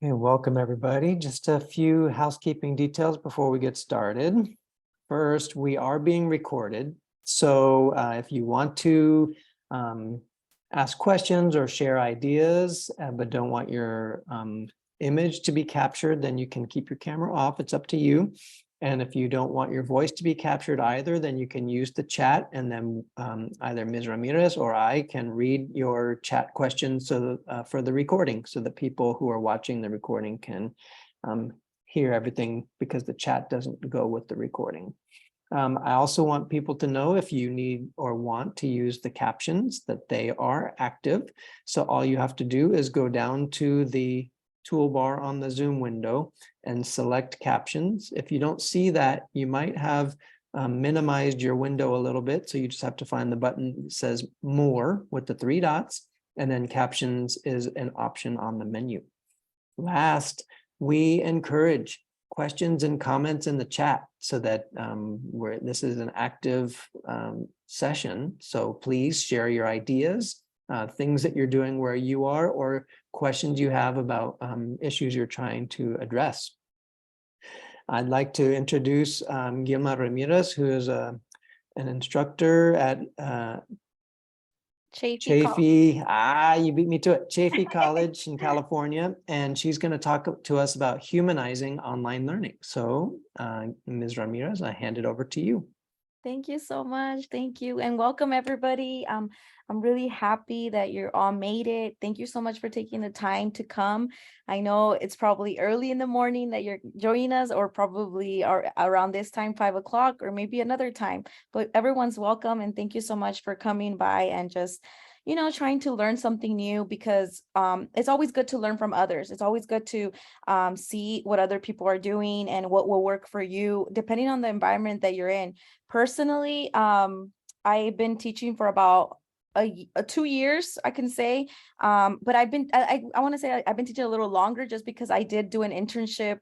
Okay, welcome everybody. Just a few housekeeping details before we get started. First, we are being recorded. So if you want to ask questions or share ideas, but don't want your image to be captured, then you can keep your camera off. It's up to you. And if you don't want your voice to be captured either, then you can use the chat, and then either Ms. Ramirez or I can read your chat questions for the recording, so that people who are watching the recording can hear everything, because the chat doesn't go with the recording. I also want people to know, if you need or want to use the captions, that they are active. So all you have to do is go down to the toolbar on the Zoom window and select captions. If you don't see that, you might have minimized your window a little bit. So you just have to find the button that says more with the 3 dots, and then captions is an option on the menu. Last, we encourage questions and comments in the chat, so that this is an active session. So please share your ideas, things that you're doing where you are, or questions you have about issues you're trying to address. I'd like to introduce Gilma Ramirez, who is an instructor at Chaffey. You beat me to it. Chaffey College in California, and she's going to talk to us about humanizing online learning. So, Ms. Ramirez, I hand it over to you. Thank you so much. Thank you. And welcome everybody. I'm really happy that you're all made it. Thank you so much for taking the time to come. I know it's probably early in the morning that you're joining us, or probably are around this time, 5 o'clock, or maybe another time, but everyone's welcome. And thank you so much for coming by and just, trying to learn something new, because it's always good to learn from others. It's always good to see what other people are doing and what will work for you, depending on the environment that you're in. Personally, I've been teaching for about 2 years, I can say, but I want to say I've been teaching a little longer, just because I did do an internship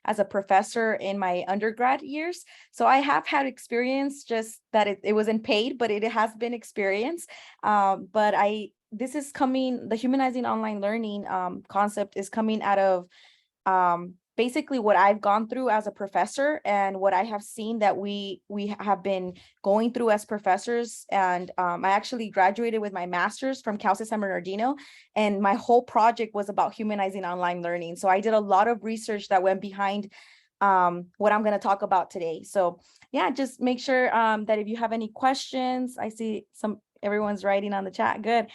as a professor in my undergrad years. So I have had experience, just that it wasn't paid, but it has been experience. But this is coming, the humanizing online learning concept is coming out of basically what I've gone through as a professor, and what I have seen that we have been going through as professors. And I actually graduated with my master's from Cal State San Bernardino, and my whole project was about humanizing online learning. So I did a lot of research that went behind what I'm going to talk about today. So yeah, just make sure that if you have any questions, I see everyone's writing on the chat. Good.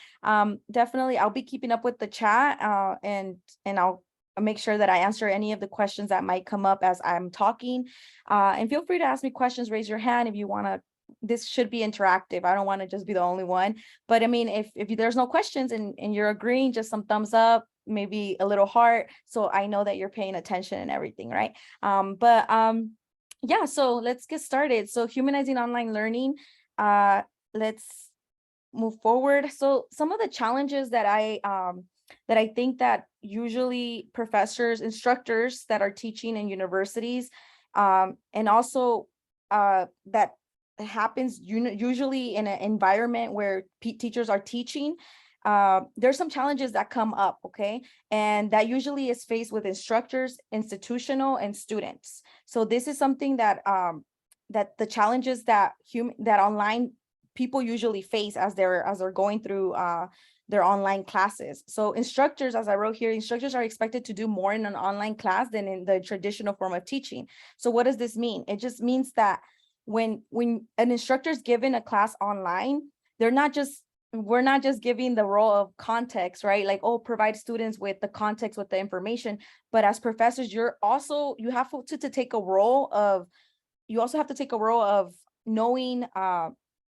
Definitely, I'll be keeping up with the chat, and I'll make sure that I answer any of the questions that might come up as I'm talking. And feel free to ask me questions, raise your hand if you want to. This should be interactive. I don't want to just be the only one. But I mean, if there's no questions and you're agreeing, just some thumbs up, maybe a little heart, so I know that you're paying attention and everything, right? Yeah, so let's get started. So humanizing online learning, let's move forward. So some of the challenges that I think that usually professors, instructors that are teaching in universities, and also that happens usually in an environment where teachers are teaching, there's some challenges that come up, okay? And that usually is faced with instructors, institutional, and students. So this is something that that the challenges that online people usually face as they're going through their online classes. So instructors, as I wrote here, instructors are expected to do more in an online class than in the traditional form of teaching. So what does this mean? It just means that when an instructor is given a class online, we're not just giving the role of context, right? Like, oh, provide students with the context, with the information. But as professors, you have to take a role of, you also have to take a role of knowing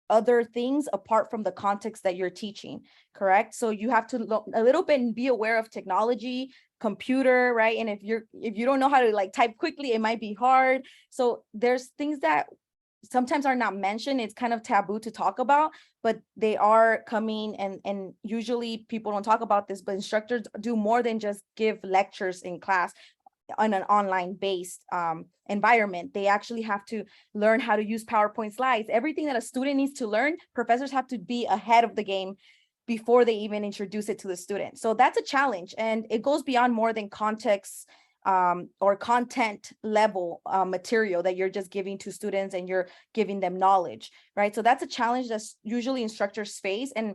other things apart from the context that you're teaching, correct? So you have to a little bit and be aware of technology, computer, right? And if you don't know how to like type quickly, it might be hard. So there's things that sometimes are not mentioned. It's kind of taboo to talk about, but they are coming, and usually people don't talk about this, but instructors do more than just give lectures in class on an online based environment. They actually have to learn how to use PowerPoint slides. Everything that a student needs to learn, professors have to be ahead of the game before they even introduce it to the student. So that's a challenge, and it goes beyond more than context or content level material that you're just giving to students and you're giving them knowledge, right? So that's a challenge that's usually instructors face. And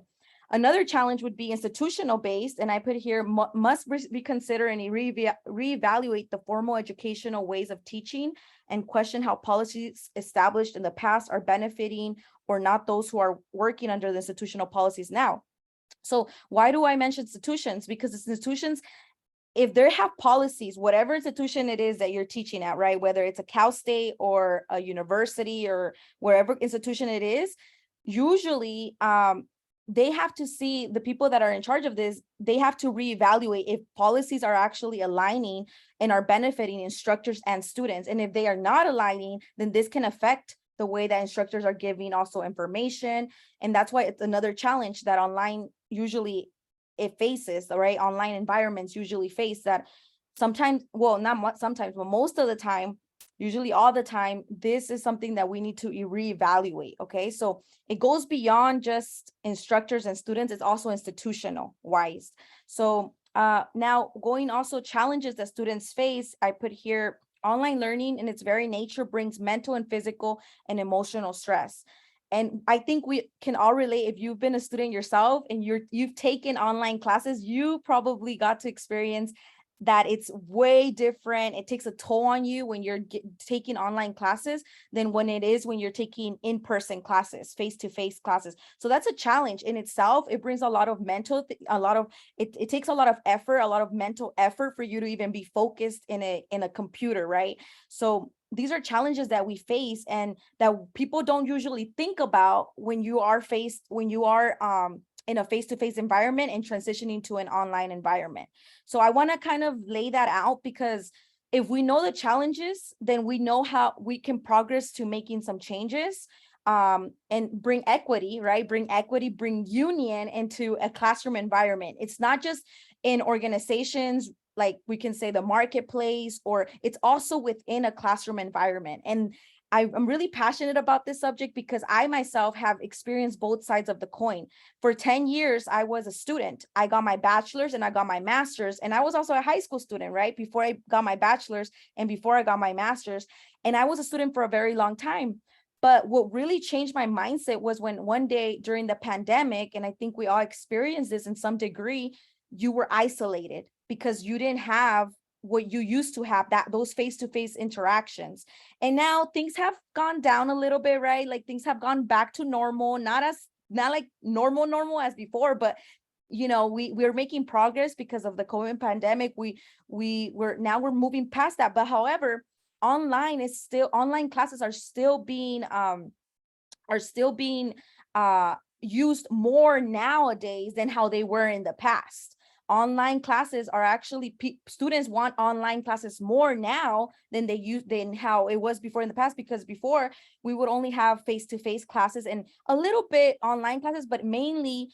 another challenge would be institutional based, and I put here must reconsider and reevaluate the formal educational ways of teaching and question how policies established in the past are benefiting or not those who are working under the institutional policies now. So why do I mention institutions? Because institutions, if they have policies, whatever institution it is that you're teaching at, right, whether it's a Cal State or a university or wherever institution it is, usually they have to see, the people that are in charge of this, they have to reevaluate if policies are actually aligning and are benefiting instructors and students. And if they are not aligning, then this can affect the way that instructors are giving also information. And that's why it's another challenge that online usually it faces, right? Online environments usually face that sometimes, well, not sometimes, but most of the time, usually all the time, this is something that we need to reevaluate, okay? So it goes beyond just instructors and students, it's also institutional wise. So now going also challenges that students face, I put here, online learning in its very nature brings mental and physical and emotional stress. And I think we can all relate. If you've been a student yourself and you've taken online classes, you probably got to experience that it's way different. It takes a toll on you when you're taking online classes than when it is when you're taking in-person classes, face-to-face classes. So that's a challenge in itself. It brings a lot of it takes a lot of effort, a lot of mental effort for you to even be focused in a computer, right? So these are challenges that we face and that people don't usually think about when you are in a face-to-face environment and transitioning to an online environment. So I want to kind of lay that out, because if we know the challenges, then we know how we can progress to making some changes and bring equity, right? Bring union into a classroom environment. It's not just in organizations, like we can say the marketplace, or it's also within a classroom environment. And I'm really passionate about this subject because I myself have experienced both sides of the coin. For 10 years, I was a student. I got my bachelor's and I got my master's, and I was also a high school student, right? Before I got my bachelor's and before I got my master's, and I was a student for a very long time. But what really changed my mindset was when one day during the pandemic, and I think we all experienced this in some degree, you were isolated because you didn't have what you used to have, that those face-to-face interactions. And now things have gone down a little bit, right? Like things have gone back to normal, not like normal as before, but you know, we're making progress because of the COVID pandemic. We're moving past that. But however, online classes are still being used more nowadays than how they were in the past. Online classes are actually, students want online classes more now than how it was before in the past, because before we would only have face-to-face classes and a little bit online classes, but mainly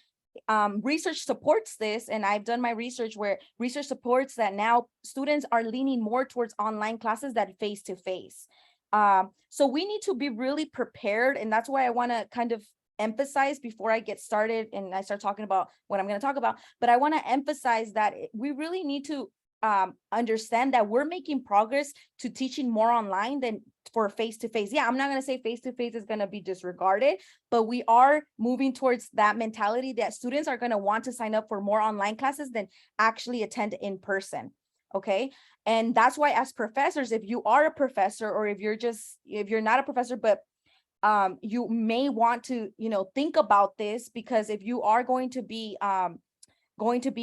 research supports this. And I've done my research where research supports that now students are leaning more towards online classes than face-to-face. So we need to be really prepared. And that's why I want to kind of emphasize before I get started and I start talking about what I'm going to talk about, but I want to emphasize that we really need to understand that we're making progress to teaching more online than for face-to-face. Yeah, I'm not going to say face-to-face is going to be disregarded, but we are moving towards that mentality that students are going to want to sign up for more online classes than actually attend in person. Okay. And that's why as professors, if you are a professor, or if you're not a professor, but you may want to, think about this, because if you are going to be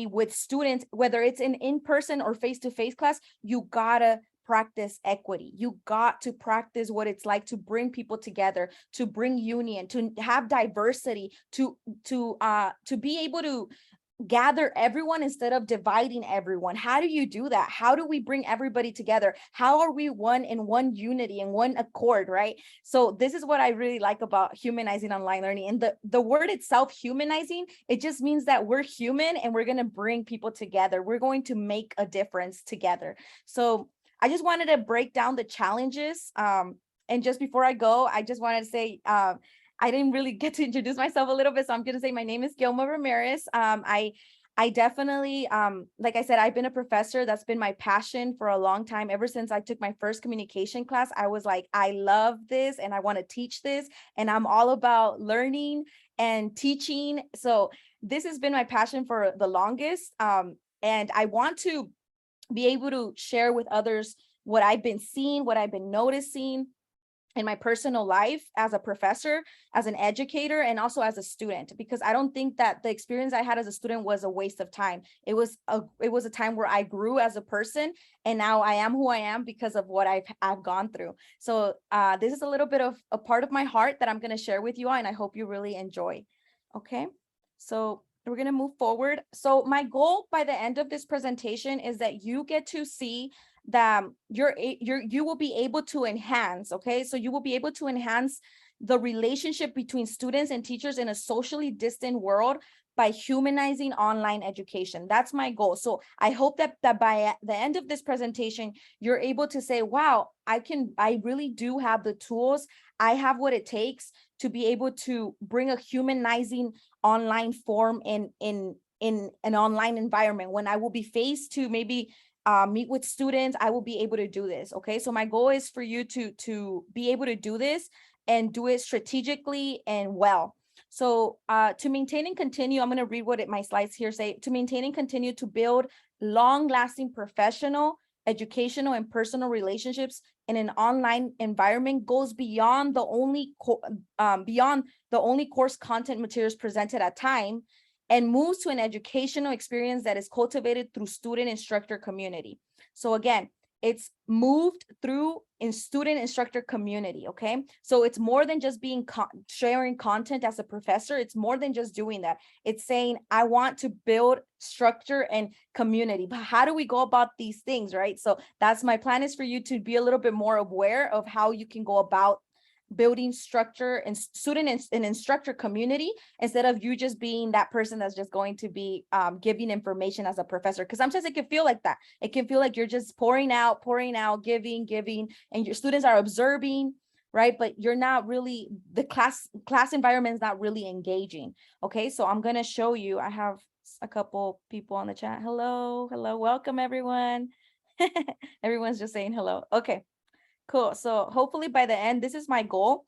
with students, whether it's an in-person or face-to-face class, you gotta practice equity. You got to practice what it's like to bring people together, to bring union, to have diversity, to be able to gather everyone instead of dividing everyone. How do you do that? How do we bring everybody together? How are we one in one unity and one accord, right? So this is what I really like about humanizing online learning. And the word itself, humanizing, it just means that we're human and we're going to bring people together. We're going to make a difference together. So I just wanted to break down the challenges. And just before I go, I just wanted to say, I didn't really get to introduce myself a little bit, so I'm going to say my name is Gilma Ramirez. I definitely, like I said, I've been a professor. That's been my passion for a long time. Ever since I took my first communication class, I was like, I love this and I want to teach this. And I'm all about learning and teaching. So this has been my passion for the longest. And I want to be able to share with others what I've been seeing, what I've been noticing in my personal life as a professor, as an educator, and also as a student, because I don't think that the experience I had as a student was a waste of time. It was a time where I grew as a person, and now I am who I am because of what I've gone through. So this is a little bit of a part of my heart that I'm going to share with you all, and I hope you really enjoy. Okay, so we're going to move forward. So my goal by the end of this presentation is that you get to see that you will be able to enhance, okay? So you will be able to enhance the relationship between students and teachers in a socially distant world by humanizing online education. That's my goal. So I hope that by the end of this presentation, you're able to say, wow, I really do have the tools. I have what it takes to be able to bring a humanizing online form in an online environment. When I will be faced to maybe meet with students, I will be able to do this. Okay, so my goal is for you to be able to do this and do it strategically and well. So to maintain and continue, I'm going to read what my slides here say. To maintain and continue to build long-lasting professional, educational, and personal relationships in an online environment goes beyond the only course content materials presented at time, and moves to an educational experience that is cultivated through student-instructor community. So again, it's moved through in student-instructor community, okay? So it's more than just being sharing content as a professor. It's more than just doing that. It's saying, I want to build structure and community. But how do we go about these things, right? So that's my plan, is for you to be a little bit more aware of how you can go about building structure and student and instructor community, instead of you just being that person that's just going to be giving information as a professor. Because sometimes it can feel like that. It can feel like you're just pouring out, giving, and your students are observing, right? But you're not really, the class environment is not really engaging. Okay, so I'm going to show you. I have a couple people on the chat. Hello, welcome everyone. Everyone's just saying hello. Okay. Cool. So hopefully by the end, this is my goal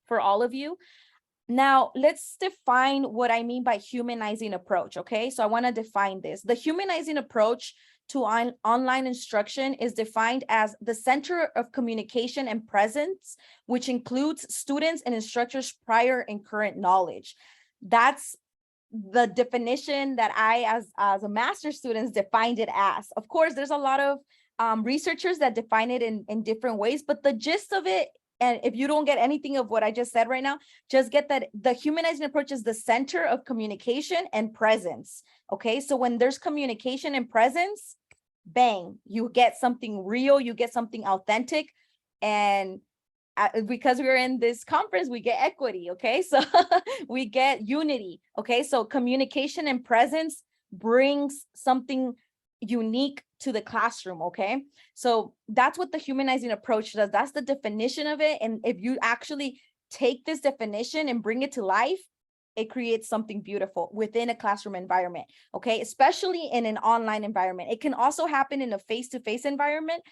for all of you. Now, let's define what I mean by humanizing approach, okay? So I want to define this. The humanizing approach to online instruction is defined as the center of communication and presence, which includes students and instructors' prior and current knowledge. That's the definition that I, as a master's student, defined it as. Of course, there's a lot of researchers that define it in different ways, but the gist of it, and if you don't get anything of what I just said right now, just get that the humanizing approach is the center of communication and presence. Okay, so when there's communication and presence, bang, you get something real, you get something authentic. And because we're in this conference, we get equity. Okay, so we get unity. Okay, so communication and presence brings something unique to the classroom. Okay, so that's what the humanizing approach does. That's the definition of it. And if you actually take this definition and bring it to life, it creates something beautiful within a classroom environment. Okay, especially in an online environment. It can also happen in a face-to-face environment,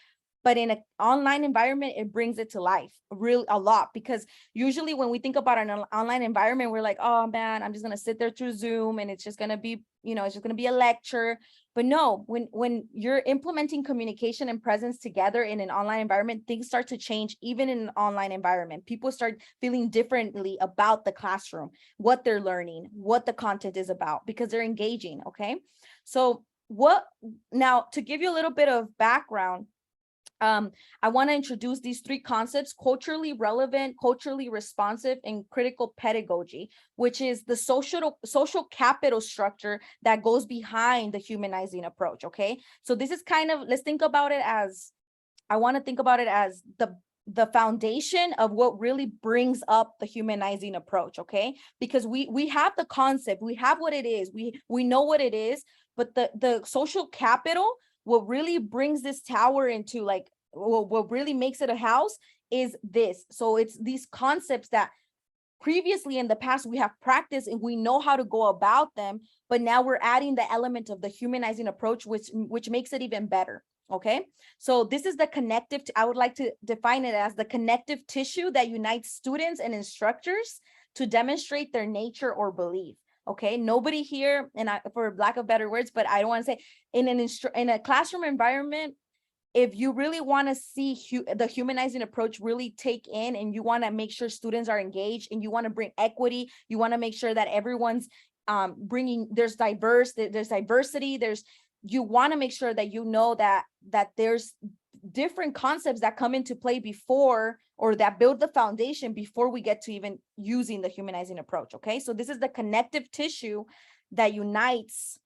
but in an online environment, it brings it to life a lot, because usually when we think about an online environment, we're like, oh man, I'm just going to sit there through Zoom and it's just going to be, it's just going to be a lecture. But no, when you're implementing communication and presence together in an online environment, things start to change. Even in an online environment, people start feeling differently about the classroom, what they're learning, what the content is about, because they're engaging. Okay, so now to give you a little bit of background, I want to introduce these three concepts: culturally relevant, culturally responsive, and critical pedagogy, which is the social capital structure that goes behind the humanizing approach. Okay, so this is kind of, let's think about it as, I want to think about it as the foundation of what really brings up the humanizing approach. Okay, because we have the concept, we have what it is, we know what it is, but the social capital, what really brings this tower into, like, what really makes it a house is this. So it's these concepts that previously in the past, we have practiced and we know how to go about them, but now we're adding the element of the humanizing approach, which makes it even better. Okay, so this is the connective, I would like to define it as the connective tissue that unites students and instructors to demonstrate their nature or belief. Okay, nobody here, and for lack of better words, but I don't want to say in a classroom environment, if you really want to see the humanizing approach really take in, and you want to make sure students are engaged, and you want to bring equity, you want to make sure that everyone's there's diversity, you want to make sure that you know that there's different concepts that come into play before, or that build the foundation before we get to even using the humanizing approach. Okay, so this is the connective tissue that unites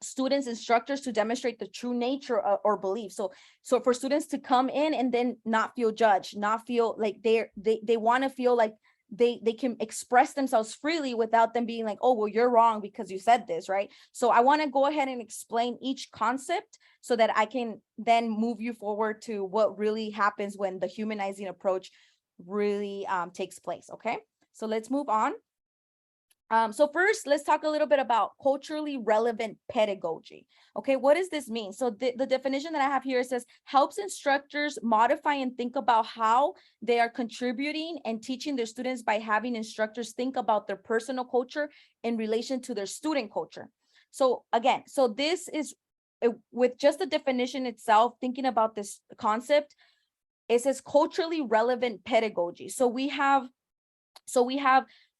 students, instructors to demonstrate the true nature or belief. So for students to come in and then not feel judged, not feel like they want to feel like they can express themselves freely without them being like, oh, well, you're wrong because you said this, right? So I want to go ahead and explain each concept so that I can then move you forward to what really happens when the humanizing approach really takes place. Okay, so let's move on. So first, let's talk a little bit about culturally relevant pedagogy. Okay, what does this mean? So the definition that I have here says, helps instructors modify and think about how they are contributing and teaching their students by having instructors think about their personal culture in relation to their student culture. So again, so this is with just the definition itself, thinking about this concept, it says culturally relevant pedagogy. So we have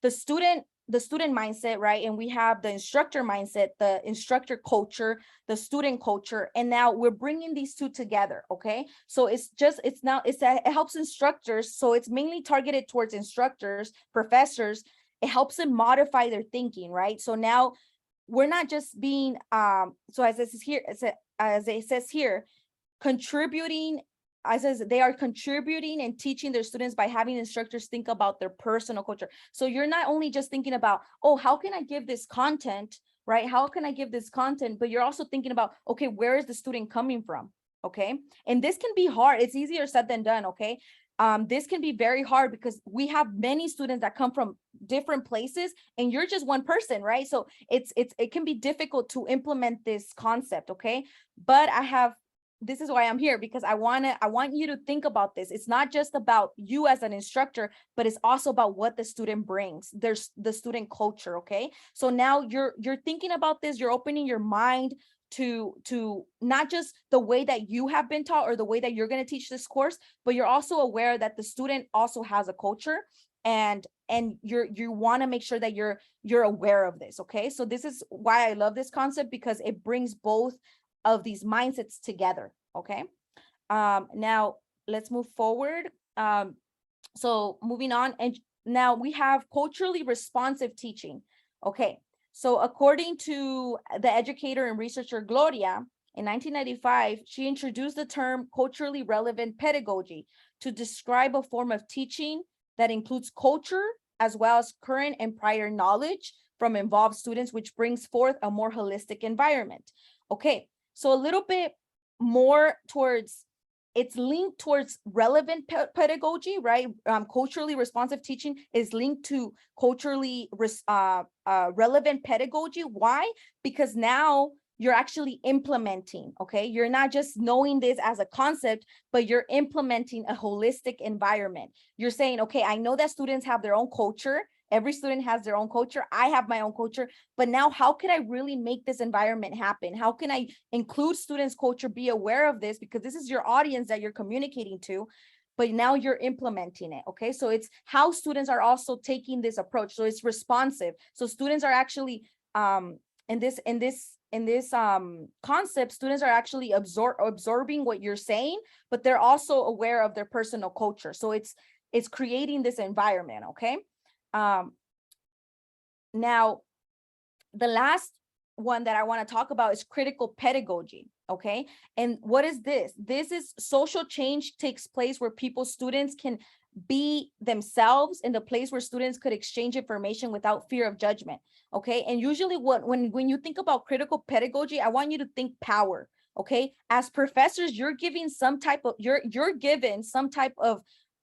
the student mindset, right? And we have the instructor mindset, the instructor culture, the student culture, and now we're bringing these two together. Okay, so it helps instructors. So it's mainly targeted towards instructors, professors. It helps them modify their thinking, right? So now we're not just being so as it says here, contributing. I says they are contributing and teaching their students by having instructors think about their personal culture. So you're not only just thinking about, oh, how can I give this content, right? How can I give this content? But you're also thinking about, okay, where is the student coming from? Okay, and this can be hard. It's easier said than done. Okay, this can be very hard because we have many students that come from different places, and you're just one person, right? So it can be difficult to implement this concept. Okay, but this is why I'm here, because I want you to think about this. It's not just about you as an instructor, but it's also about what the student brings. There's the student culture. Okay, so now you're thinking about this, you're opening your mind to not just the way that you have been taught or the way that you're going to teach this course, but you're also aware that the student also has a culture, and you want to make sure that you're aware of this. Okay, so this is why I love this concept, because it brings both of these mindsets together. Okay, now let's move forward. So moving on, and now we have culturally responsive teaching. Okay, so according to the educator and researcher Gloria, in 1995, she introduced the term culturally relevant pedagogy to describe a form of teaching that includes culture as well as current and prior knowledge from involved students, which brings forth a more holistic environment. Okay, so a little bit more towards, it's linked towards relevant pedagogy, right? Culturally responsive teaching is linked to culturally relevant pedagogy. Why? Because now you're actually implementing, okay? You're not just knowing this as a concept, but you're implementing a holistic environment. You're saying, okay, I know that students have their own culture. Every student has their own culture. I have my own culture, but now how can I really make this environment happen? How can I include students' culture, be aware of this, because this is your audience that you're communicating to, but now you're implementing it. Okay, so it's how students are also taking this approach. So it's responsive. So students are actually in this concept, students are actually absorbing what you're saying, but they're also aware of their personal culture. So it's creating this environment. Okay. Now, the last one that I want to talk about is critical pedagogy. Okay, and what is this? This is social change takes place where students can be themselves in the place where students could exchange information without fear of judgment. Okay, and usually when you think about critical pedagogy, I want you to think power. Okay, as professors, you're given some type of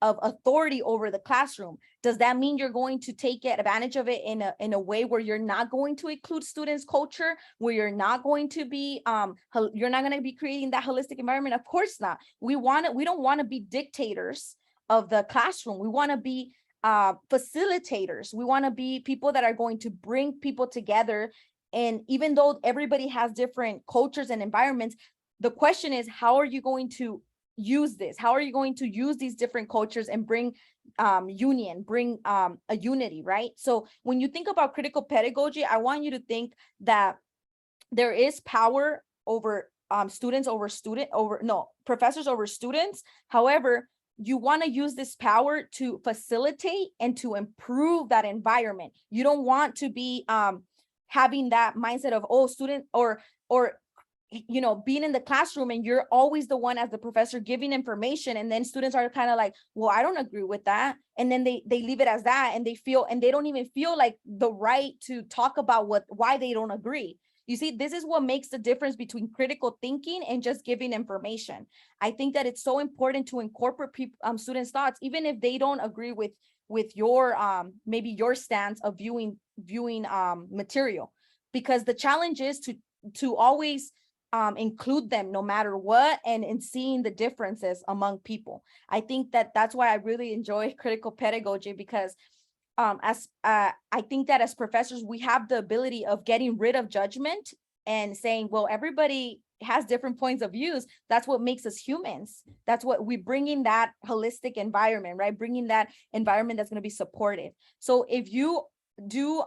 of authority over the classroom. Does that mean you're going to take advantage of it in a way where you're not going to include students' culture, where you're not going to be you're not going to be creating that holistic environment? Of course not. We don't want to be dictators of the classroom. We want to be facilitators. We want to be people that are going to bring people together. And even though everybody has different cultures and environments, the question is, how are you going to use this? How are you going to use these different cultures and bring bring a unity, right? So when you think about critical pedagogy, I want you to think that there is power over professors over students. However, you want to use this power to facilitate and to improve that environment. You don't want to be having that mindset of, oh, student or being in the classroom and you're always the one as the professor giving information, and then students are kind of like, well, I don't agree with that, and then they leave it as that, and they don't even feel like the right to talk about why they don't agree. You see, this is what makes the difference between critical thinking and just giving information. I think that it's so important to incorporate students' thoughts, even if they don't agree with your maybe your stance of viewing material, because the challenge is to always include them no matter what, and in seeing the differences among people. I think that's why I really enjoy critical pedagogy, because I think that as professors, we have the ability of getting rid of judgment and saying, well, everybody has different points of views. That's what makes us humans. That's what we bring in, that holistic environment, right? Bringing that environment that's going to be supportive. So if you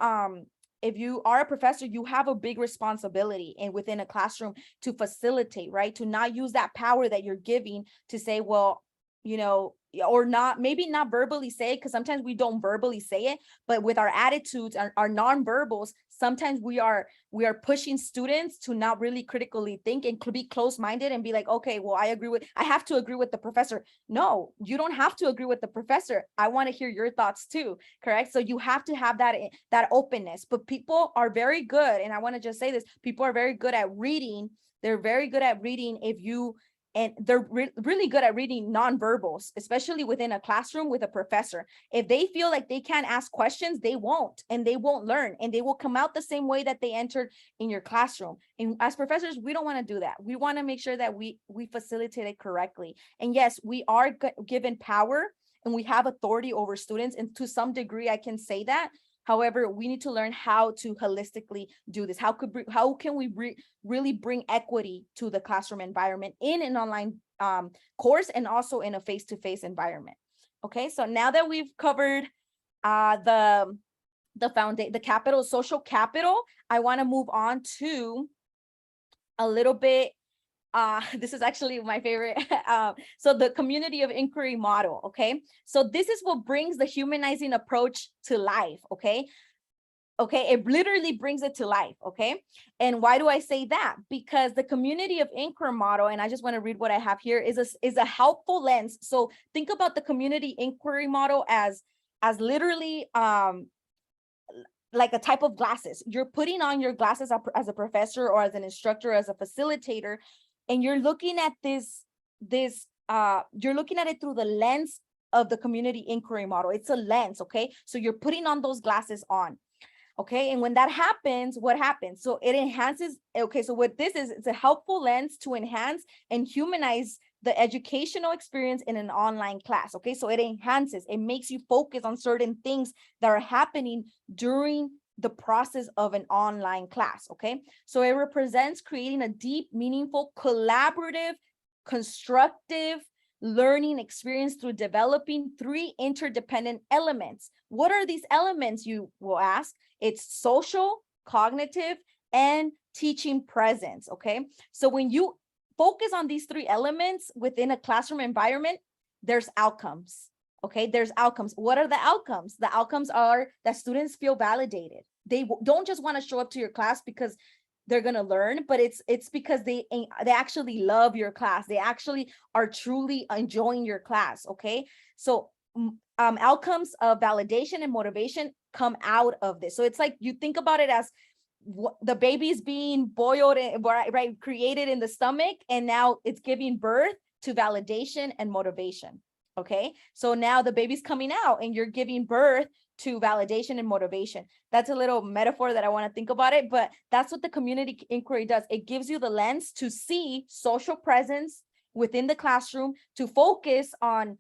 are a professor, you have a big responsibility and within a classroom to facilitate, right? To not use that power that you're giving to say, well, or not, maybe not verbally say it, because sometimes we don't verbally say it, but with our attitudes, our non-verbals, sometimes we are pushing students to not really critically think and be close-minded and be like, okay, well, I have to agree with the professor. No, you don't have to agree with the professor. I want to hear your thoughts too, correct? So you have to have that openness. But people are very good, and I want to just say this, people are very good at reading. They're very good at reading and they're really good at reading nonverbals, especially within a classroom with a professor. If they feel like they can't ask questions, they won't learn, and they will come out the same way that they entered in your classroom. And as professors, we don't want to do that. We want to make sure that we facilitate it correctly. And yes, we are given power and we have authority over students. And to some degree, I can say that. However, we need to learn how to holistically do this. How can we really bring equity to the classroom environment in an online course and also in a face-to-face environment? Okay, so now that we've covered the social capital, I want to move on to a little bit. This is actually my favorite. So the community of inquiry model. Okay, so this is what brings the humanizing approach to life. Okay, it literally brings it to life. Okay, and why do I say that? Because the community of inquiry model, and I just want to read what I have here, is a helpful lens. So think about the community inquiry model as literally like a type of glasses. You're putting on your glasses as a professor or as an instructor, as a facilitator, and you're looking at you're looking at it through the lens of the community inquiry model. It's a lens, okay? So you're putting on those glasses on, okay? And when that happens, what happens? So it enhances, okay, so what this is, it's a helpful lens to enhance and humanize the educational experience in an online class, okay? So it enhances, it makes you focus on certain things that are happening during the process of an online class, okay? So it represents creating a deep, meaningful, collaborative, constructive learning experience through developing 3 interdependent elements. What are these elements, you will ask? It's social, cognitive, and teaching presence, okay? So when you focus on these 3 elements within a classroom environment, there's outcomes. Okay, there's outcomes. What are the outcomes? The outcomes are that students feel validated. They don't just want to show up to your class because they're going to learn, but it's because they actually love your class. They actually are truly enjoying your class. Okay, so outcomes of validation and motivation come out of this. So it's like, you think about it as the baby's being boiled, right, created in the stomach, and now it's giving birth to validation and motivation. Okay, so now the baby's coming out and you're giving birth to validation and motivation. That's a little metaphor that I want to think about it, but that's what the community inquiry does. It gives you the lens to see social presence within the classroom, to focus on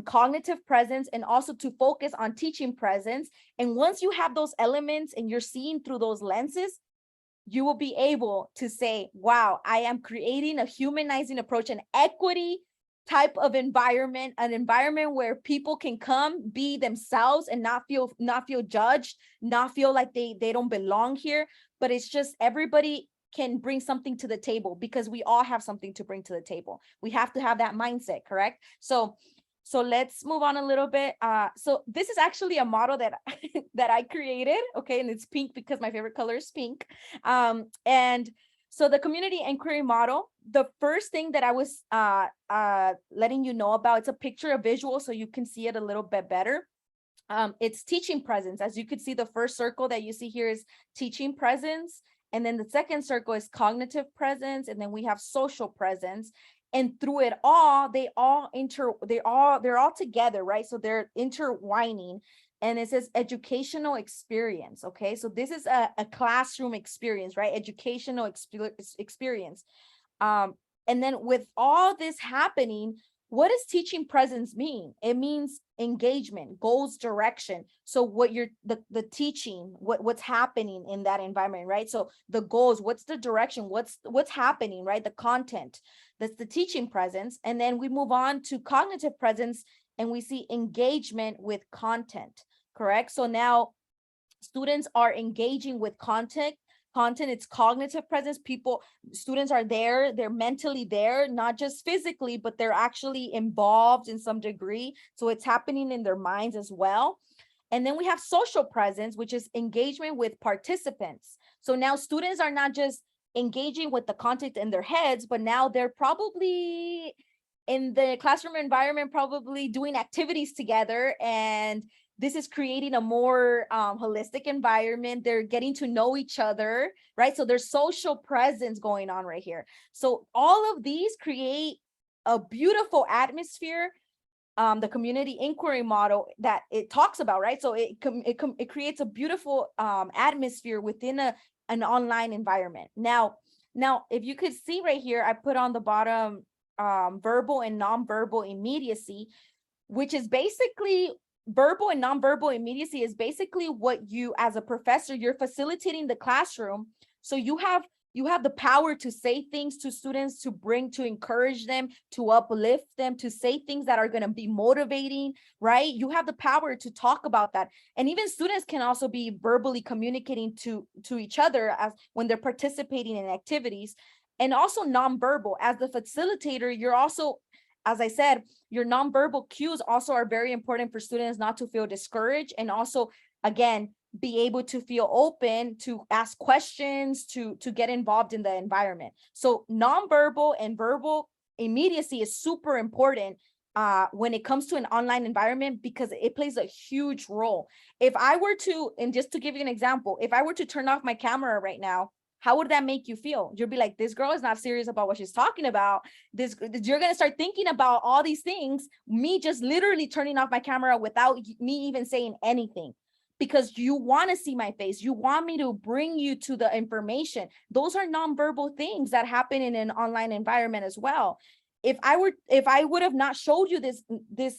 cognitive presence, and also to focus on teaching presence. And once you have those elements and you're seeing through those lenses, you will be able to say, wow, I am creating a humanizing approach, an equity type of environment, an environment where people can come be themselves and not feel judged, not feel like they don't belong here. But it's just everybody can bring something to the table, because we all have something to bring to the table. We have to have that mindset, correct? So let's move on a little bit. So this is actually a model that that I created, okay, and it's pink because my favorite color is pink. And so the community inquiry model, the first thing that I was letting you know about, it's a picture, a visual, so you can see it a little bit better. It's teaching presence. As you could see, the first circle that you see here is teaching presence. And then the second circle is cognitive presence. And then we have social presence. And through it all, they're all together, right? So they're intertwining. And it says educational experience. Okay, so this is a classroom experience, right? Educational experience. And then with all this happening, what does teaching presence mean? It means engagement, goals, direction. So what you're the teaching, what's happening in that environment, right? So the goals, what's the direction, what's happening, right? The content, that's the teaching presence. And then we move on to cognitive presence, and we see engagement with content, correct? So now students are engaging with content, it's cognitive presence. Students are there, they're mentally there, not just physically, but they're actually involved in some degree. So it's happening in their minds as well. And then we have social presence, which is engagement with participants. So now students are not just engaging with the content in their heads, but now they're probably in the classroom environment, probably doing activities together, and this is creating a more holistic environment. They're getting to know each other, right? So there's social presence going on right here. So all of these create a beautiful atmosphere, the community inquiry model that it talks about, right? So it creates a beautiful atmosphere within an online environment. Now, if you could see right here, I put on the bottom verbal and nonverbal immediacy, which is basically verbal and nonverbal immediacy is basically what you, as a professor, you're facilitating the classroom. So you have the power to say things to students, to encourage them, to uplift them, to say things that are going to be motivating, right? You have the power to talk about that. And even students can also be verbally communicating to each other as when they're participating in activities. And also nonverbal, as the facilitator, you're also, as I said, your nonverbal cues also are very important for students not to feel discouraged, and also, again, be able to feel open to ask questions, to get involved in the environment. So nonverbal and verbal immediacy is super important when it comes to an online environment, because it plays a huge role. If I were to, and just to give you an example, if I were to turn off my camera right now, how would that make you feel? You'll be like, this girl is not serious about what she's talking about. You're going to start thinking about all these things, me just literally turning off my camera without me even saying anything, because you want to see my face. You want me to bring you to the information. Those are nonverbal things that happen in an online environment as well. If I would have not showed you this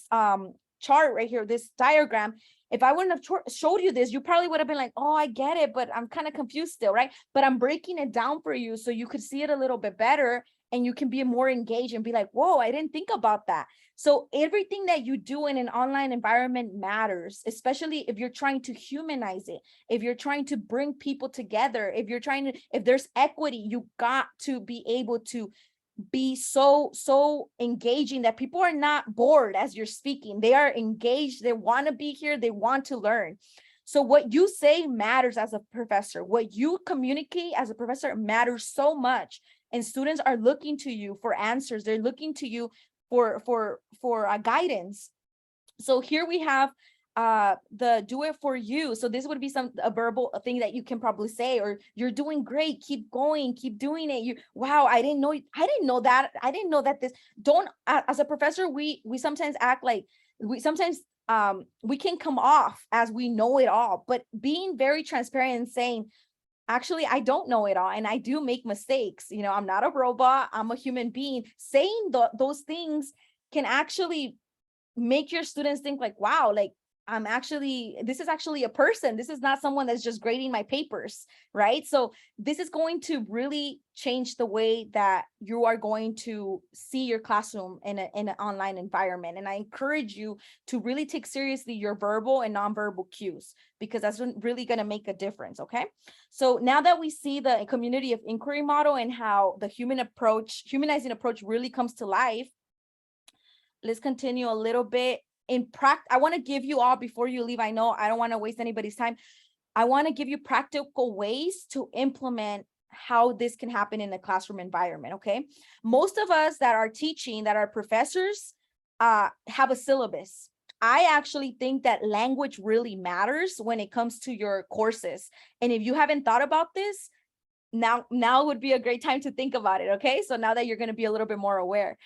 chart right here, this diagram, if I wouldn't have showed you this, you probably would have been like, oh, I get it, but I'm kind of confused still, right? But I'm breaking it down for you so you could see it a little bit better, and you can be more engaged and be like, whoa, I didn't think about that. So everything that you do in an online environment matters, especially if you're trying to humanize it, if you're trying to bring people together, if there's equity, you got to be able to be so engaging that people are not bored as you're speaking. They are engaged, they want to be here, they want to learn. So what you say matters as a professor. What you communicate as a professor matters so much, and students are looking to you for answers. They're looking to you for guidance. So here we have the do it for you. So this would be a verbal thing that you can probably say, or you're doing great, keep going, keep doing it. Wow, I didn't know that. I didn't know that this, don't, as a professor, we sometimes act like, we can come off as we know it all, but being very transparent and saying, actually, I don't know it all, and I do make mistakes. I'm not a robot, I'm a human being. Saying those things can actually make your students think like, wow, like this is actually a person. This is not someone that's just grading my papers, right? So this is going to really change the way that you are going to see your classroom in an online environment. And I encourage you to really take seriously your verbal and nonverbal cues, because that's really going to make a difference. Okay. So now that we see the community of inquiry model and how the humanizing approach really comes to life, let's continue a little bit. I want to give you all, before you leave, I know I don't want to waste anybody's time. I want to give you practical ways to implement how this can happen in the classroom environment. Okay. Most of us that are teaching, that are professors, have a syllabus. I actually think that language really matters when it comes to your courses. And if you haven't thought about this, now would be a great time to think about it. Okay. So now that you're going to be a little bit more aware.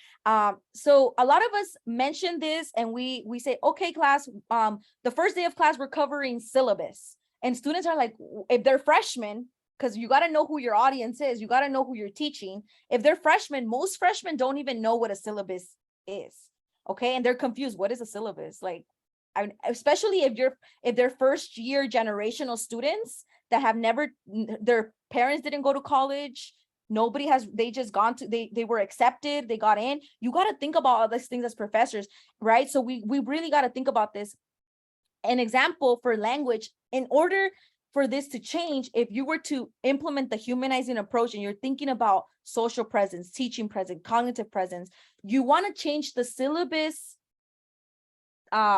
So a lot of us mention this, and we say, okay, class, the first day of class, we're covering syllabus, and students are like, if they're freshmen, because you got to know who your audience is, you got to know who you're teaching. If they're freshmen, most freshmen don't even know what a syllabus is. Okay. And they're confused. What is a syllabus? Like, especially if they're first year generational students that have never, their parents didn't go to college, they just gone to, they were accepted, they got in. You got to think about all these things as professors, right? So we really got to think about this. An example for language, in order for this to change, if you were to implement the humanizing approach and you're thinking about social presence, teaching presence, cognitive presence, you want to change the syllabus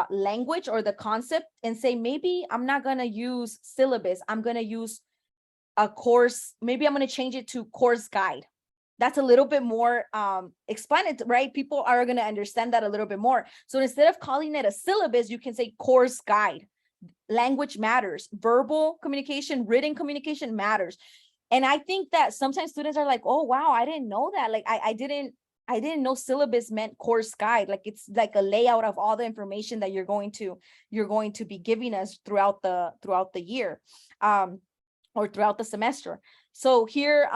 language or the concept and say, maybe I'm not going to use syllabus, I'm going to use a course. Maybe I'm going to change it to course guide. That's a little bit more explanatory, right? People are going to understand that a little bit more. So instead of calling it a syllabus, you can say course guide. Language matters. Verbal communication, written communication matters. And I think that sometimes students are like, oh, wow, I didn't know that. Like, I didn't know syllabus meant course guide. Like, it's like a layout of all the information that you're going to be giving us throughout the year, or throughout the semester. So here,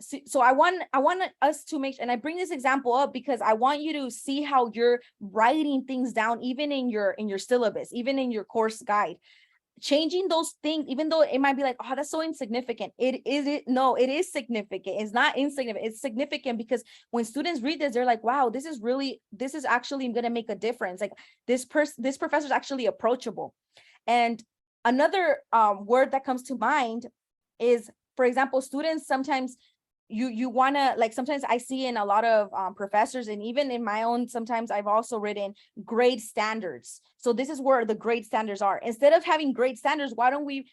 so I want us to make, and I bring this example up because I want you to see how you're writing things down, even in your syllabus, even in your course guide. Changing those things, even though it might be like, oh, that's so insignificant. No, it is significant. It's not insignificant. It's significant because when students read this, they're like, wow, this is actually going to make a difference. Like, this professor is actually approachable. And another word that comes to mind is, for example, students sometimes you want to, like, sometimes I see in a lot of professors, and even in my own, sometimes I've also written grade standards. So this is where the grade standards are. Instead of having grade standards, why don't we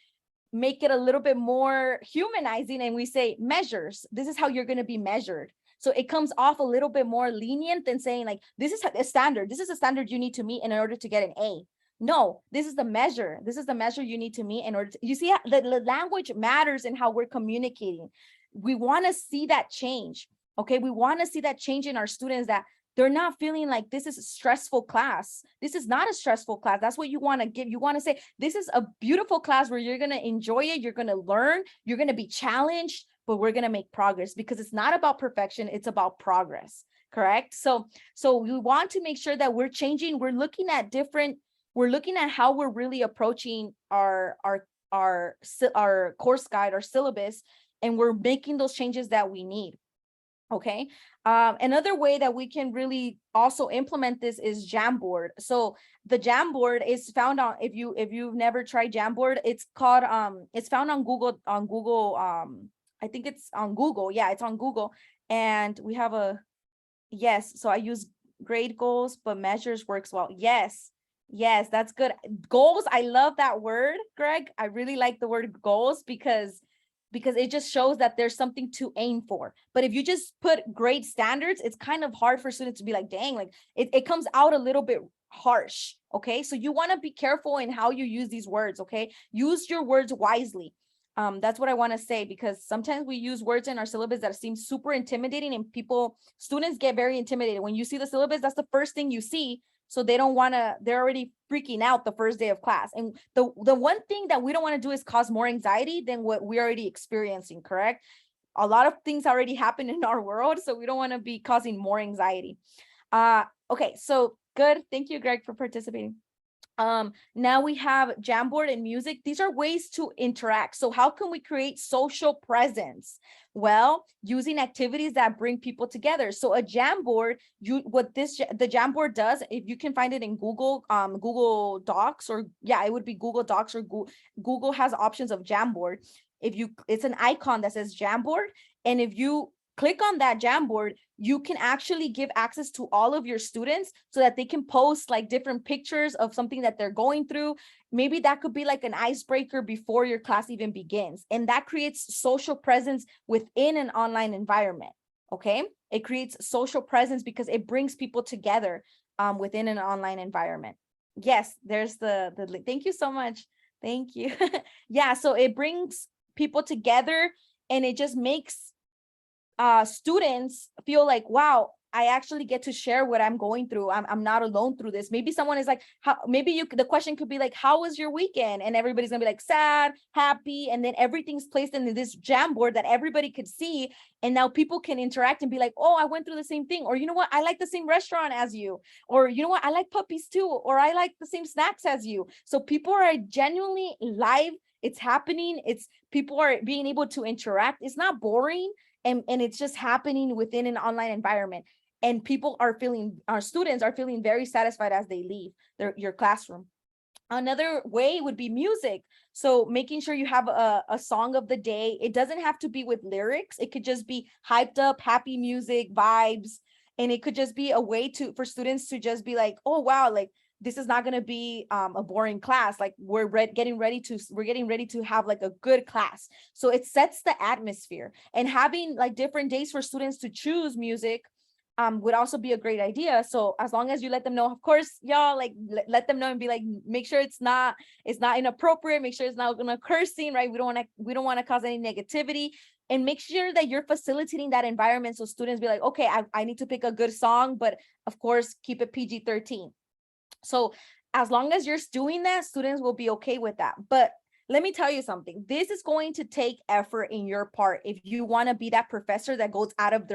make it a little bit more humanizing and we say measures? This is how you're going to be measured. So it comes off a little bit more lenient than saying, like, this is a standard. This is a standard you need to meet in order to get an A. No, this is the measure. This is the measure you need to meet in order to, you see, the language matters in how we're communicating. We want to see that change. Okay. We want to see that change in our students, that they're not feeling like this is a stressful class. This is not a stressful class. That's what you want to give. You want to say, this is a beautiful class where you're going to enjoy it. You're going to learn, you're going to be challenged, but we're going to make progress, because it's not about perfection. It's about progress. Correct. So we want to make sure that we're changing. We're looking at how we're really approaching our course guide, our syllabus, and we're making those changes that we need. Okay. Another way that we can really also implement this is Jamboard. So the Jamboard is found on, if you've never tried Jamboard, it's called, it's found on Google, I think it's on Google. Yeah, it's on Google. And we have yes. So I use grade goals, but measures works well. Yes, that's good. Goals. I love that word, Greg. I really like the word goals because it just shows that there's something to aim for. But if you just put grade standards, it's kind of hard for students to be like, dang, like it comes out a little bit harsh. Okay, so you want to be careful in how you use these words. Okay, use your words wisely. That's what I want to say, because sometimes we use words in our syllabus that seem super intimidating, and students get very intimidated. When you see the syllabus, that's the first thing you see. So they don't want to, they're already freaking out the first day of class. And the one thing that we don't want to do is cause more anxiety than what we're already experiencing, correct? A lot of things already happen in our world, so we don't want to be causing more anxiety. Okay, so good. Thank you, Greg, for participating. Now we have Jamboard and music. These are ways to interact. So how can we create social presence? Well, using activities that bring people together. So a Jamboard, the Jamboard does, if you can find it in Google, Google Docs, or yeah, it would be Google Docs, or Google has options of Jamboard. It's an icon that says Jamboard, and if you click on that Jamboard, you can actually give access to all of your students so that they can post like different pictures of something that they're going through. Maybe that could be like an icebreaker before your class even begins. And that creates social presence within an online environment. Okay, it creates social presence because it brings people together within an online environment. Yes, there's the thank you so much. Thank you. Yeah, so it brings people together, and it just makes students feel like, wow, I actually get to share what I'm going through. I'm not alone through this. Maybe someone is like, the question could be like, how was your weekend? And everybody's gonna be like sad, happy, and then everything's placed in this Jamboard that everybody could see. And now people can interact and be like, oh, I went through the same thing. Or you know what, I like the same restaurant as you. Or you know what, I like puppies too. Or I like the same snacks as you. So people are genuinely live. It's happening. People are being able to interact. It's not boring. And it's just happening within an online environment, and our students are feeling very satisfied as they leave your classroom. Another way would be music. So making sure you have a song of the day. It doesn't have to be with lyrics. It could just be hyped up, happy music, vibes. And it could just be a way for students to just be like, oh, wow, like this is not going to be a boring class. Like we're getting ready to have like a good class. So it sets the atmosphere, and having like different days for students to choose music would also be a great idea. So as long as you let them know, of course, y'all, like let them know and be like, make sure it's not inappropriate, make sure it's not gonna cursing, right? We don't want to cause any negativity, and make sure that you're facilitating that environment so students be like, okay, I need to pick a good song, but of course keep it PG-13. So as long as you're doing that, students will be okay with that. But let me tell you something. This is going to take effort in your part if you want to be that professor that goes out of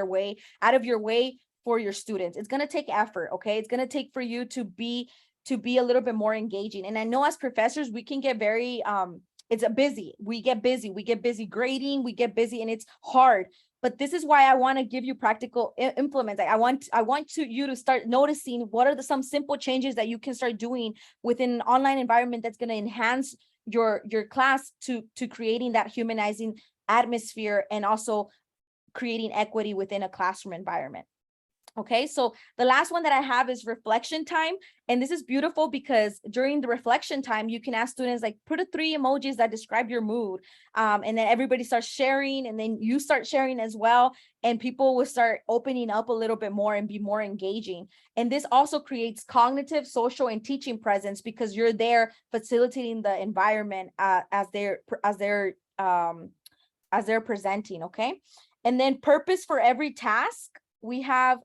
your way for your students. It's going to take effort, okay? It's going to take for you to be a little bit more engaging. And I know as professors, we can get very we get busy grading, we get busy, and it's hard. But this is why I want to give you practical implements. I want you to start noticing what are some simple changes that you can start doing within an online environment that's going to enhance your class to creating that humanizing atmosphere, and also creating equity within a classroom environment. Okay, so the last one that I have is reflection time. And this is beautiful because during the reflection time, you can ask students like, put 3 emojis that describe your mood. And then everybody starts sharing, and then you start sharing as well. And people will start opening up a little bit more and be more engaging. And this also creates cognitive, social, and teaching presence because you're there facilitating the environment as they're presenting, okay? And then purpose for every task. We have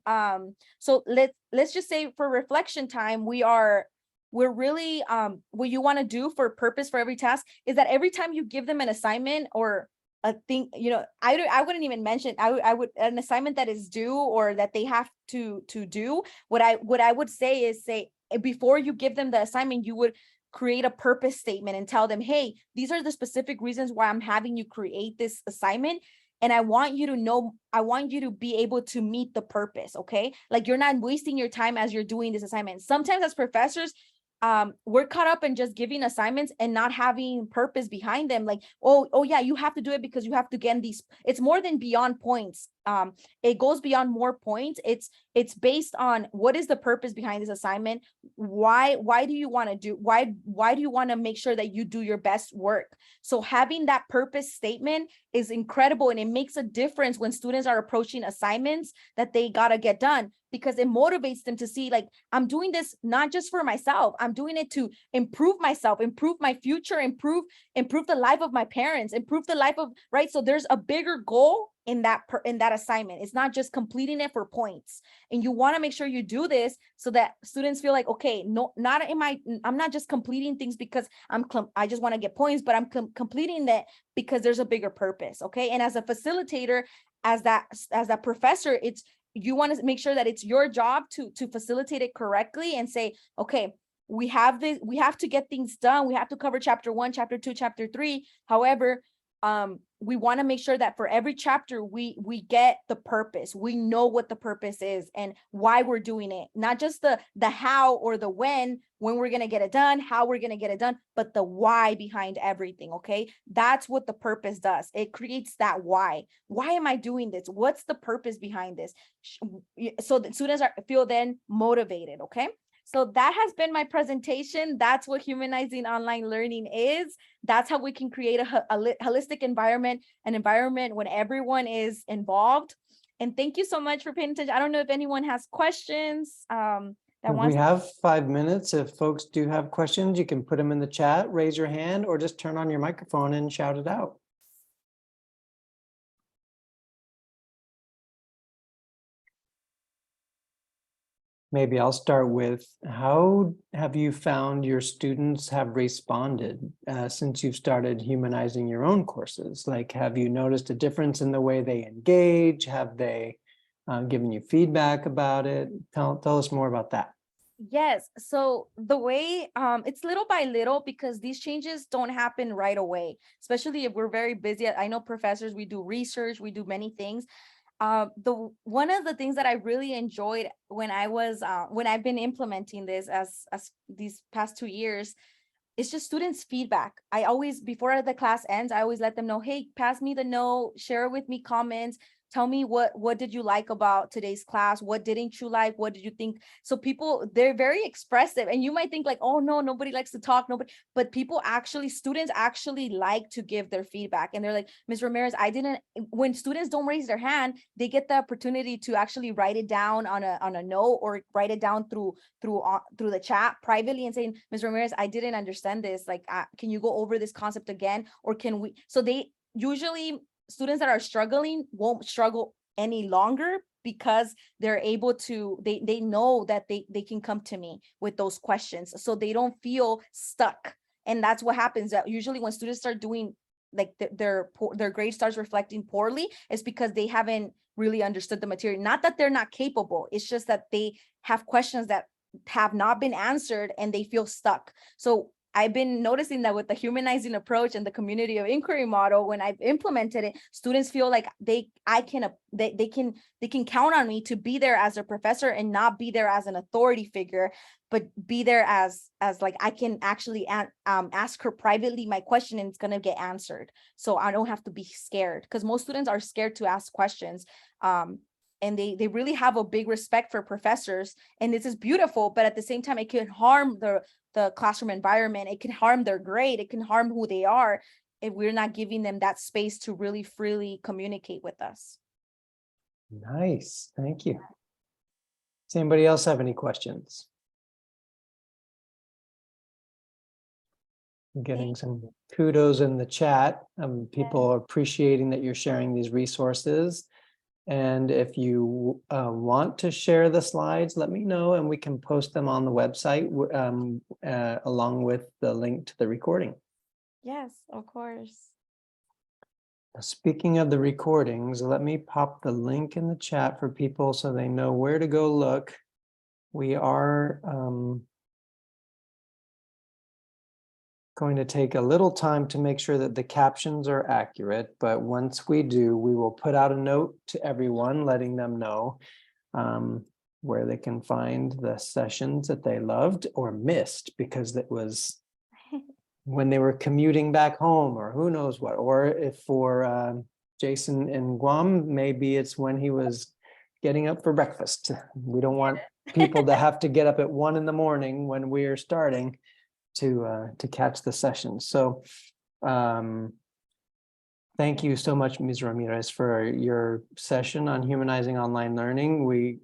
so let's just say for reflection time, we're really what you want to do for purpose for every task is that every time you give them an assignment or a thing, I wouldn't even mention, I would an assignment that is due or that they have to do, what I would say is before you give them the assignment, you would create a purpose statement and tell them, hey, these are the specific reasons why I'm having you create this assignment. And I want you to be able to meet the purpose, okay? Like you're not wasting your time as you're doing this assignment. Sometimes as professors, we're caught up in just giving assignments and not having purpose behind them. Like, oh yeah, you have to do it because you have to get these. It's more than beyond points. it goes beyond more points. It's based on what is the purpose behind this assignment. Why do you want to do, why do you want to make sure that you do your best work? So having that purpose statement is incredible, and it makes a difference when students are approaching assignments that they gotta get done, because it motivates them to see, like, I'm doing this not just for myself, I'm doing it to improve myself, improve my future, improve the life of my parents, improve the life of, right? So there's a bigger goal in that assignment. It's not just completing it for points. And you want to make sure you do this so that students feel like, okay, no, I'm not just completing things because I just want to get points, but I'm completing that because there's a bigger purpose. Okay. And as a facilitator, as that professor, you want to make sure that it's your job to facilitate it correctly and say, okay, we have to get things done. We have to cover chapter 1, chapter 2, chapter 3. However, we want to make sure that for every chapter we get the purpose. We know what the purpose is and why we're doing it. Not just the how or the when we're going to get it done, how we're going to get it done, but the why behind everything. Okay. That's what the purpose does. It creates that why. Why am I doing this? What's the purpose behind this? So that students feel then motivated. Okay. So that has been my presentation. That's what humanizing online learning is. That's how we can create a holistic environment, an environment when everyone is involved. And thank you so much for paying attention. I don't know if anyone has questions. We have 5 minutes. If folks do have questions, you can put them in the chat, raise your hand, or just turn on your microphone and shout it out. Maybe I'll start with, how have you found your students have responded since you've started humanizing your own courses? Like, have you noticed a difference in the way they engage? Have they given you feedback about it? Tell us more about that. Yes. So the way it's little by little, because these changes don't happen right away, especially if we're very busy. I know professors, we do research, we do many things. One of the things that I really enjoyed when I've been implementing this as these past 2 years, it's just students' feedback. I always, before the class ends, I always let them know, hey, pass me the note, share with me comments, tell me what did you like about today's class? What didn't you like? What did you think? So people, they're very expressive, and you might think like, oh no, nobody likes to talk, but students actually like to give their feedback. And they're like, Ms. Ramirez, when students don't raise their hand, they get the opportunity to actually write it down on a note, or write it down through the chat privately and saying, Ms. Ramirez, I didn't understand this. Like, can you go over this concept again? Or can we, so they usually, students that are struggling won't struggle any longer, because they're able to, they know that they can come to me with those questions, so they don't feel stuck. And that's what happens, that usually when students start doing, like, their grade starts reflecting poorly, it's because they haven't really understood the material. Not that they're not capable, it's just that they have questions that have not been answered and they feel stuck. So I've been noticing that with the humanizing approach and the community of inquiry model, when I've implemented it, students feel like they can count on me to be there as a professor, and not be there as an authority figure, but be there as like, I can actually ask her privately my question, and it's going to get answered. So I don't have to be scared, because most students are scared to ask questions. And they really have a big respect for professors, and this is beautiful, but at the same time, it can harm the classroom environment. It can harm their grade. It can harm who they are if we're not giving them that space to really freely communicate with us. Nice, thank you. Does anybody else have any questions? I'm getting some kudos in the chat. People are appreciating that you're sharing these resources. And if you want to share the slides, let me know, and we can post them on the website along with the link to the recording. Yes, of course. Speaking of the recordings, let me pop the link in the chat for people so they know where to go look. We are going to take a little time to make sure that the captions are accurate, but once we do, we will put out a note to everyone letting them know where they can find the sessions that they loved or missed because it was when they were commuting back home, or who knows what, or if for Jason in Guam, maybe it's when he was getting up for breakfast. We don't want people to have to get up at 1 a.m. when we're starting to catch the session. So thank you so much, Ms. Ramirez, for your session on humanizing online learning.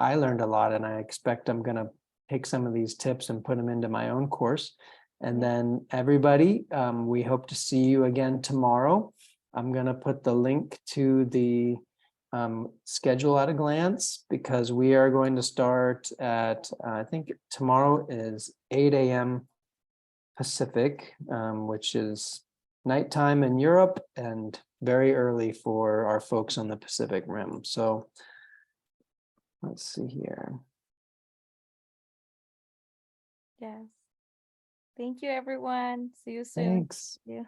I learned a lot, and I expect I'm going to take some of these tips and put them into my own course. And then everybody, we hope to see you again tomorrow. I'm going to put the link to the schedule at a glance, because we are going to start at, I think tomorrow is 8 a.m. Pacific, which is nighttime in Europe and very early for our folks on the Pacific Rim. So let's see here. Yes. Thank you, everyone. See you soon. Thanks. Yeah.